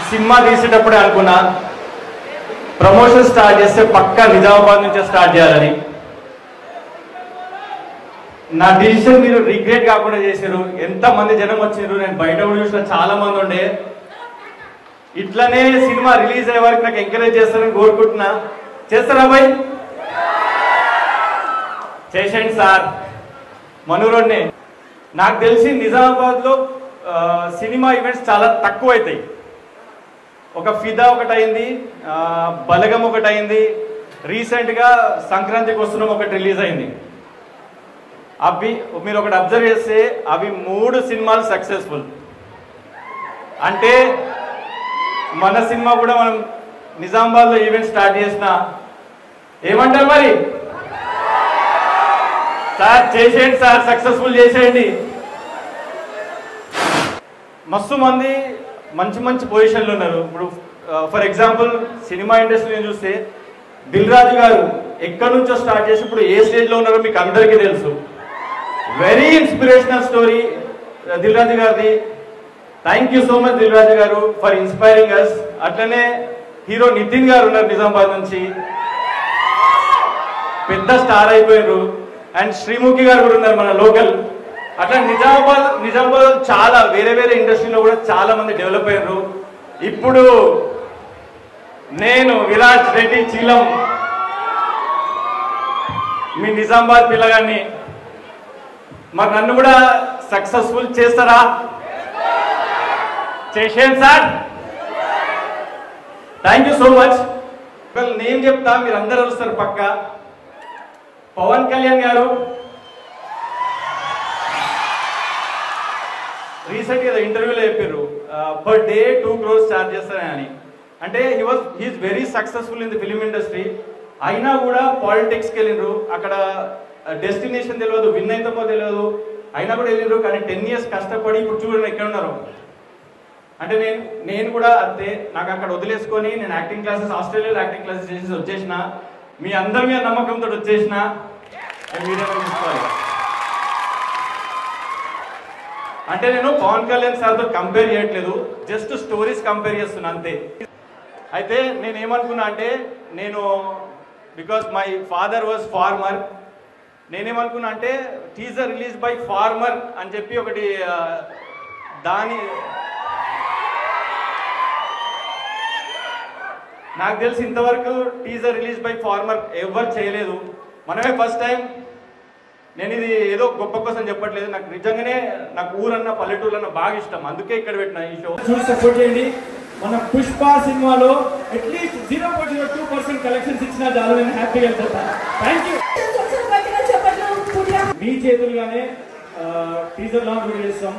Cinema తీసేటప్పుడే అనుకున్నా promotion start చేస్తే పక్కా నిజామాబాద్ నుంచే స్టార్ట్ చేయాలని. నా డిసిషన్ మీరు రిగ్రెట్ కాకుండా చేశారు. ఎంతమంది జనం వచ్చారు, నేను బయట కూడా చూసిన చాలా మంది ఉండే. ఇట్లనే సినిమా రిలీజ్ అయ్యే వరకు నాకు ఎంకరేజ్ చేస్తారని కోరుకుంటున్నా. చేస్తారా బాయ్? చేసేయండి సార్. మనూరోడ్నే. నాకు తెలిసి నిజామాబాద్లో సినిమా ఈవెంట్స్ చాలా తక్కువ అవుతాయి. ఒక ఫిదా ఒకటి అయింది, బలగం ఒకటి అయింది, రీసెంట్గా సంక్రాంతికి వస్తున్నాం ఒకటి రిలీజ్ అయింది. అవి మీరు ఒకటి అబ్జర్వ్ చేస్తే అవి 3 సినిమాలు సక్సెస్ఫుల్. అంటే మన సినిమా కూడా మనం నిజామాబాద్లో ఈవెంట్ స్టార్ట్ చేసిన ఏమంటారు మరి? సార్ చేసేయండి సార్, సక్సెస్ఫుల్ చేసేయండి. మస్తు మంది మంచి మంచి పొజిషన్లు ఉన్నారు. ఇప్పుడు ఫర్ ఎగ్జాంపుల్ సినిమా ఇండస్ట్రీని చూస్తే దిల్ రాజు గారు ఎక్కడి నుంచో స్టార్ట్ చేసి ఇప్పుడు ఏ స్టేజ్లో ఉన్నారో మీకు అందరికీ తెలుసు. Very inspirational story Dil Raju గారిది. Thank you so much Dil Raju garu for inspiring us. అట్లనే హీరో నితిన్ గారు ఉన్నారు నిజామాబాద్ నుంచి, పెద్ద స్టార్ అయిపోయారు. అండ్ శ్రీముఖి గారు కూడా ఉన్నారు మన లోకల్. అట్లా నిజామాబాద్ చాలా వేరే వేరే ఇండస్ట్రీలో కూడా చాలా మంది డెవలప్ అయ్యారు. ఇప్పుడు నేను విరాజ్ రెడ్డి చీలం మీ నిజామాబాద్ పిల్లగాన్ని, మరి నన్ను కూడా సక్సెస్ఫుల్ చేస్తారా? చేసేయండి sir. Thank you so much. నేను చెప్తా, మీరు అందరూ వస్తారు పక్క. పవన్ కళ్యాణ్ గారు రీసెంట్గా ఇంటర్వ్యూలో చెప్పారు పర్ డే 2 crores చార్జ్ చేస్తారని. అంటే he is very successful in the film industry. అయినా కూడా పాలిటిక్స్కి వెళ్ళిండ్రు. అక్కడ డెస్టినేషన్ తెలియదు, విన్ అవుతామో తెలియదు, అయినా కూడా వెళ్ళిండ్రు. కానీ 10 years కష్టపడి ఇప్పుడు చూడండి ఎక్కడ ఉన్నారు. అంటే నేను కూడా అంతే. నాకు అక్కడ వదిలేసుకొని నేను యాక్టింగ్ క్లాసెస్, ఆస్ట్రేలియాలో యాక్టింగ్ క్లాసెస్ చేసి వచ్చేసిన. మీ అందరి మీద నమ్మకంతో వచ్చేసిన వీడియో తీసుకోవాలి. అంటే నేను పవన్ కళ్యాణ్ సార్తో కంపేర్ చేయట్లేదు, జస్ట్ స్టోరీస్ కంపేర్ చేస్తున్నా అంతే. అయితే నేను ఏమనుకున్నా అంటే, నేను because my father was farmer, నేనేమనుకున్నా అంటే టీజర్ రిలీజ్ బై ఫార్మర్ అని చెప్పి ఒకటి దాని నాకు తెలిసి ఇంతవరకు టీజర్ రిలీజ్ బై ఫార్మర్ ఎవరు చేయలేదు. మనమే ఫస్ట్ టైం. నేను ఇది ఏదో గొప్ప కోసం చెప్పట్లేదు, నాకు నిజంగానే నాకు ఊరన్న పల్లెటూరన్న బాగా ఇష్టం, అందుకే ఇక్కడ పెట్టిన ఈ షో. చూసి సపోర్ట్ చేయండి. మన పుష్ప సినిమాలో అట్లీస్ట్ 0.02% కలెక్షన్స్ ఇచ్చినా చాలు, నేను హ్యాపీగా వెళ్తాను. Thank you. మీ చేతులుగానే టీజర్ లాంచ్ కూడా చేస్తాం.